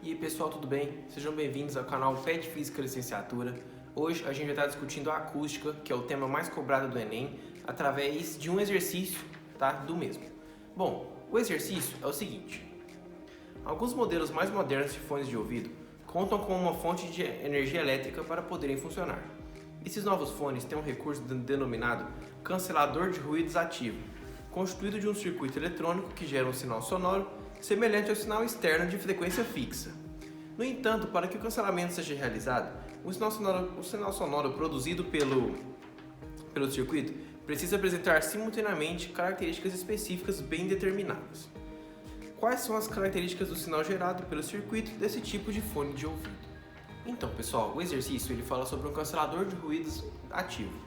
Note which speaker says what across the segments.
Speaker 1: E aí pessoal, tudo bem? Sejam bem-vindos ao canal PET Física Licenciatura. Hoje a gente vai estar discutindo a acústica, que é o tema mais cobrado do Enem, através de um exercício, tá? Do mesmo. Bom, o exercício é o seguinte. Alguns modelos mais modernos de fones de ouvido contam com uma fonte de energia elétrica para poderem funcionar. Esses novos fones têm um recurso denominado cancelador de ruídos ativo, constituído de um circuito eletrônico que gera um sinal sonoro semelhante ao sinal externo de frequência fixa. No entanto, para que o cancelamento seja realizado, o sinal sonoro produzido pelo circuito precisa apresentar simultaneamente características específicas bem determinadas. Quais são as características do sinal gerado pelo circuito desse tipo de fone de ouvido? Então, pessoal, o exercício ele fala sobre um cancelador de ruídos ativo.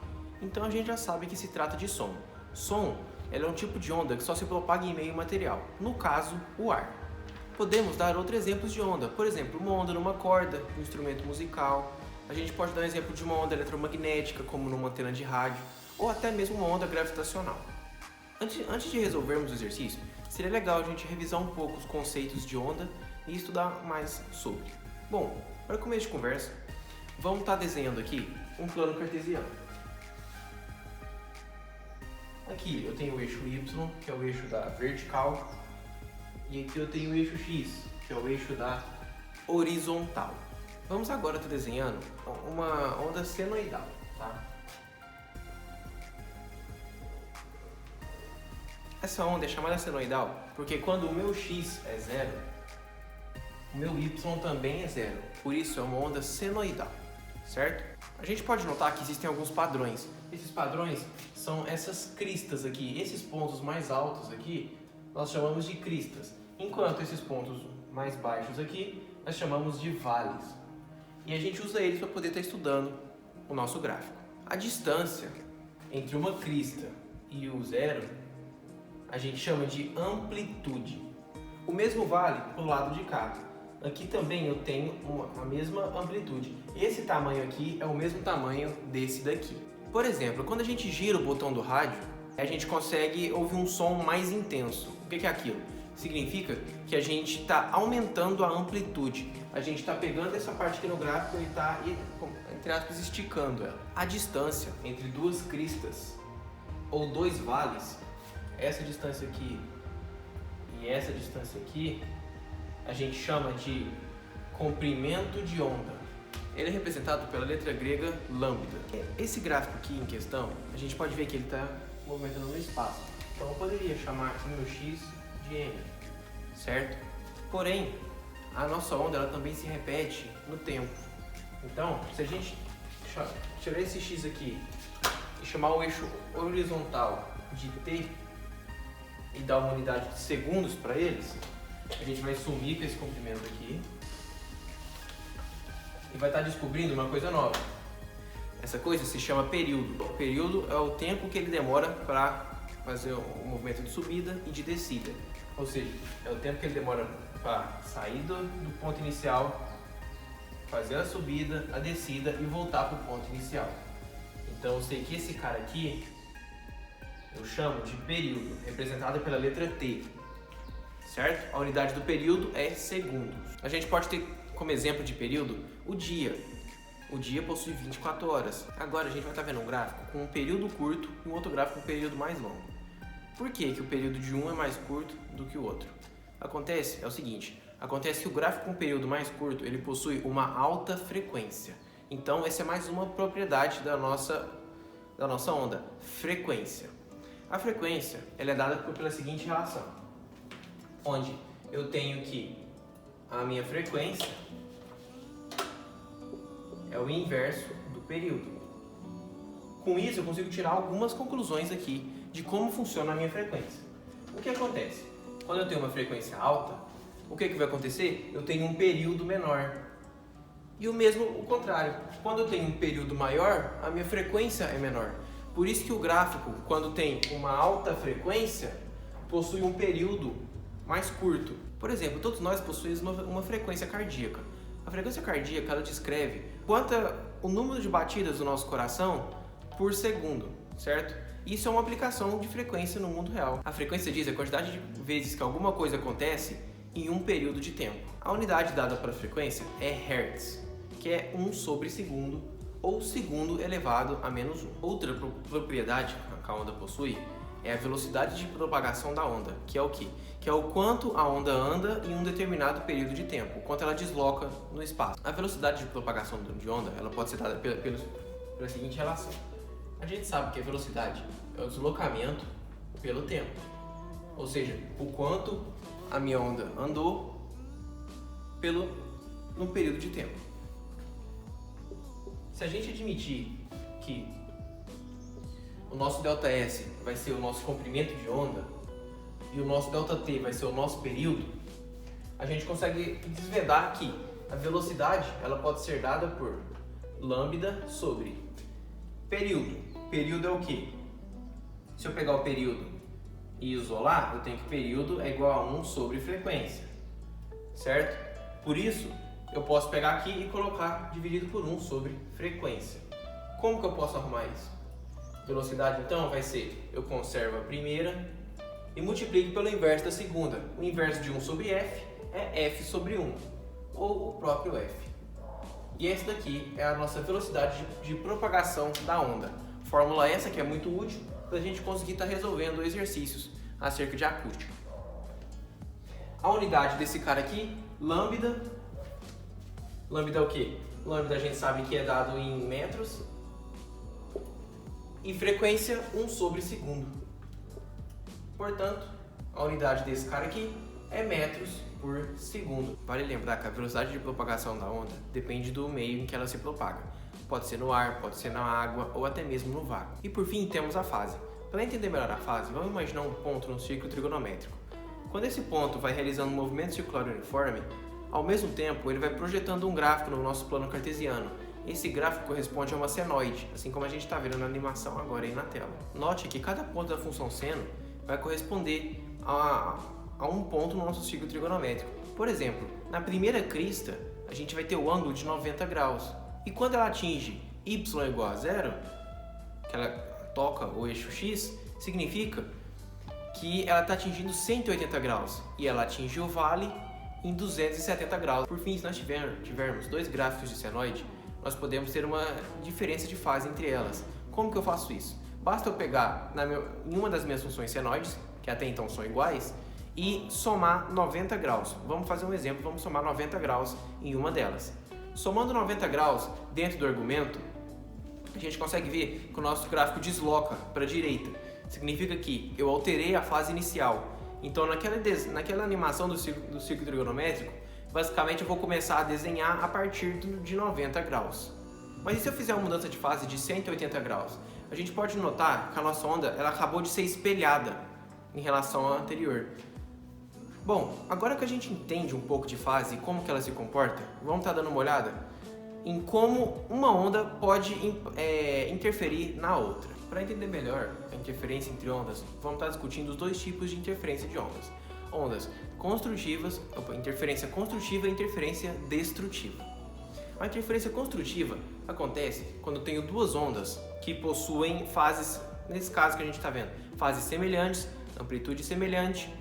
Speaker 1: Então a gente já sabe que se trata de som. Som é um tipo de onda que só se propaga em meio material, no caso, o ar. Podemos dar outros exemplos de onda, por exemplo, uma onda numa corda, um instrumento musical. A gente pode dar um exemplo de uma onda eletromagnética, como numa antena de rádio, ou até mesmo uma onda gravitacional. Antes de resolvermos o exercício, seria legal a gente revisar um pouco os conceitos de onda e estudar mais sobre. Bom, para começo de conversa, vamos estar desenhando aqui um plano cartesiano. Aqui eu tenho o eixo Y, que é o eixo da vertical, e aqui eu tenho o eixo X, que é o eixo da horizontal. Vamos agora estar desenhando uma onda senoidal, tá? Essa onda é chamada senoidal porque quando o meu X é zero, o meu Y também é zero, por isso é uma onda senoidal, certo? A gente pode notar que existem alguns padrões. Esses padrões são essas cristas aqui. Esses pontos mais altos aqui, nós chamamos de cristas. Enquanto esses pontos mais baixos aqui, nós chamamos de vales. E a gente usa eles para poder estar estudando o nosso gráfico. A distância entre uma crista e o zero, a gente chama de amplitude. O mesmo vale para o lado de cá. Aqui também eu tenho a mesma amplitude. Esse tamanho aqui é o mesmo tamanho desse daqui. Por exemplo, quando a gente gira o botão do rádio, a gente consegue ouvir um som mais intenso. O que é aquilo? Significa que a gente está aumentando a amplitude. A gente está pegando essa parte aqui no gráfico e está, entre aspas, esticando ela. A distância entre duas cristas ou dois vales, essa distância aqui e essa distância aqui, a gente chama de comprimento de onda. Ele é representado pela letra grega lambda. Esse gráfico aqui em questão, a gente pode ver que ele está movimentando no espaço. Então eu poderia chamar aqui meu x de m, certo? Porém, a nossa onda ela também se repete no tempo. Então, se a gente tirar esse x aqui e chamar o eixo horizontal de t e dar uma unidade de segundos para eles, a gente vai sumir com esse comprimento aqui e vai estar descobrindo uma coisa nova. Essa coisa se chama período. O período é o tempo que ele demora para fazer o movimento de subida e de descida. Ou seja, é o tempo que ele demora para sair do ponto inicial, fazer a subida, a descida e voltar para o ponto inicial. Então eu sei que esse cara aqui eu chamo de período, representado pela letra T. Certo? A unidade do período é segundos. A gente pode ter como exemplo de período o dia. O dia possui 24 horas. Agora a gente vai estar vendo um gráfico com um período curto e um outro gráfico com um período mais longo. Por que o período de um é mais curto do que o outro? Acontece que o gráfico com um período mais curto ele possui uma alta frequência. Então essa é mais uma propriedade da nossa onda, frequência. A frequência ela é dada pela seguinte relação, onde eu tenho que a minha frequência é o inverso do período. Com isso eu consigo tirar algumas conclusões aqui de como funciona a minha frequência. O que acontece? Quando eu tenho uma frequência alta, o que vai acontecer? Eu tenho um período menor. E o mesmo o contrário. Quando eu tenho um período maior, a minha frequência é menor. Por isso que o gráfico, quando tem uma alta frequência, possui um período mais curto. Por exemplo, todos nós possuímos uma frequência cardíaca. A frequência cardíaca ela descreve o número de batidas do nosso coração por segundo, certo? Isso é uma aplicação de frequência no mundo real. A frequência diz a quantidade de vezes que alguma coisa acontece em um período de tempo. A unidade dada para a frequência é Hertz, que é 1 sobre segundo, ou segundo elevado a menos 1. Outra propriedade que a onda possui é a velocidade de propagação da onda, que é o quê? Que é o quanto a onda anda em um determinado período de tempo, o quanto ela desloca no espaço. A velocidade de propagação de onda ela pode ser dada pela seguinte relação. A gente sabe que a velocidade é o deslocamento pelo tempo, ou seja, o quanto a minha onda andou no período de tempo. Se a gente admitir que o nosso ΔS vai ser o nosso comprimento de onda e o nosso ΔT vai ser o nosso período, a gente consegue desvendar que a velocidade ela pode ser dada por lambda sobre período. Período é o quê? Se eu pegar o período e isolar, eu tenho que período é igual a 1 sobre frequência, certo? Por isso, eu posso pegar aqui e colocar dividido por 1 sobre frequência. Como que eu posso arrumar isso? Velocidade, então, vai ser, eu conservo a primeira e multiplico pelo inverso da segunda. O inverso de 1 sobre f é f sobre 1, ou o próprio f. E essa daqui é a nossa velocidade de propagação da onda. Fórmula essa que é muito útil para a gente conseguir estar resolvendo exercícios acerca de acústica. A unidade desse cara aqui, lambda. Lambda é o quê? Lambda a gente sabe que é dado em metros. E frequência 1 sobre segundo. Portanto, a unidade desse cara aqui é metros por segundo. Vale lembrar que a velocidade de propagação da onda depende do meio em que ela se propaga. Pode ser no ar, pode ser na água ou até mesmo no vácuo. E por fim temos a fase. Para entender melhor a fase, vamos imaginar um ponto no círculo trigonométrico. Quando esse ponto vai realizando um movimento circular uniforme, ao mesmo tempo ele vai projetando um gráfico no nosso plano cartesiano. Esse gráfico corresponde a uma senoide, assim como a gente está vendo na animação agora aí na tela. Note que cada ponto da função seno vai corresponder a um ponto no nosso círculo trigonométrico. Por exemplo, na primeira crista, a gente vai ter o ângulo de 90 graus. E quando ela atinge y igual a zero, que ela toca o eixo x, significa que ela está atingindo 180 graus. E ela atinge o vale em 270 graus. Por fim, se nós tivermos dois gráficos de senoide, nós podemos ter uma diferença de fase entre elas. Como que eu faço isso? Basta eu pegar em uma das minhas funções senoides, que até então são iguais, e somar 90 graus. Vamos fazer um exemplo, vamos somar 90 graus em uma delas. Somando 90 graus dentro do argumento, a gente consegue ver que o nosso gráfico desloca para a direita. Significa que eu alterei a fase inicial. Então, naquela animação do círculo trigonométrico, basicamente eu vou começar a desenhar a partir de 90 graus. Mas e se eu fizer uma mudança de fase de 180 graus? A gente pode notar que a nossa onda ela acabou de ser espelhada em relação à anterior. Bom, agora que a gente entende um pouco de fase e como que ela se comporta, vamos estar dando uma olhada em como uma onda pode interferir na outra. Para entender melhor a interferência entre ondas, vamos estar discutindo os dois tipos de interferência de ondas. Ondas construtivas, interferência construtiva e interferência destrutiva. A interferência construtiva acontece quando eu tenho duas ondas que possuem fases, nesse caso que a gente está vendo, fases semelhantes, amplitude semelhante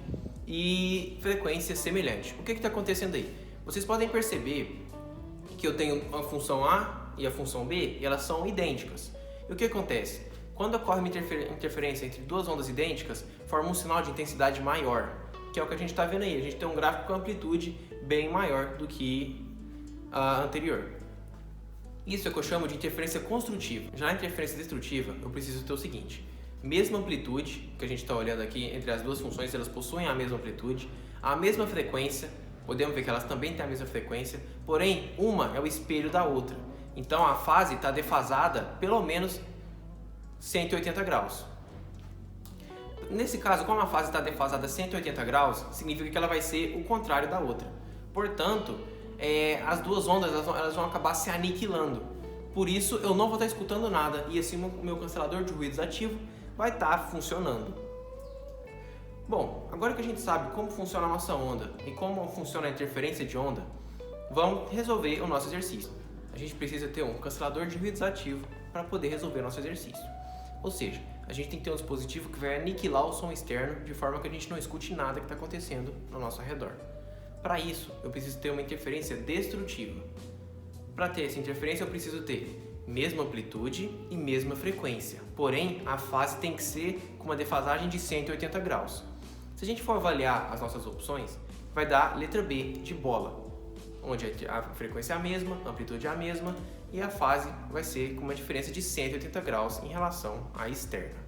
Speaker 1: e frequência semelhante. O que está acontecendo aí? Vocês podem perceber que eu tenho a função A e a função B e elas são idênticas. E o que acontece? Quando ocorre uma interferência entre duas ondas idênticas, forma um sinal de intensidade maior, que é o que a gente está vendo aí. A gente tem um gráfico com amplitude bem maior do que a anterior. Isso é o que eu chamo de interferência construtiva. Já na interferência destrutiva, eu preciso ter o seguinte: mesma amplitude, que a gente está olhando aqui entre as duas funções, elas possuem a mesma amplitude, a mesma frequência, podemos ver que elas também têm a mesma frequência, porém uma é o espelho da outra. Então a fase está defasada pelo menos 180 graus. Nesse caso, como a fase está defasada 180 graus, significa que ela vai ser o contrário da outra. Portanto, as duas ondas elas vão acabar se aniquilando. Por isso, eu não vou estar escutando nada e assim o meu cancelador de ruídos ativo vai estar funcionando. Bom, agora que a gente sabe como funciona a nossa onda e como funciona a interferência de onda, vamos resolver o nosso exercício. A gente precisa ter um cancelador de ruídos ativo para poder resolver o nosso exercício. Ou seja, a gente tem que ter um dispositivo que vai aniquilar o som externo de forma que a gente não escute nada que está acontecendo ao nosso redor. Para isso, eu preciso ter uma interferência destrutiva. Para ter essa interferência, eu preciso ter mesma amplitude e mesma frequência. Porém, a fase tem que ser com uma defasagem de 180 graus. Se a gente for avaliar as nossas opções, vai dar letra B de bola, onde a frequência é a mesma, a amplitude é a mesma e a fase vai ser com uma diferença de 180 graus em relação à externa.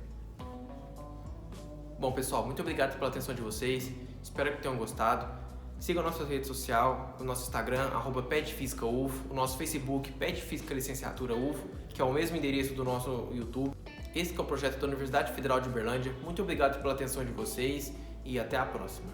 Speaker 1: Bom, pessoal, muito obrigado pela atenção de vocês, espero que tenham gostado. Siga a nossa rede social, o nosso Instagram, @PetFísicaUFO, o nosso Facebook, Pet Física Licenciatura UFO, que é o mesmo endereço do nosso YouTube. Esse é o projeto da Universidade Federal de Uberlândia. Muito obrigado pela atenção de vocês e até a próxima.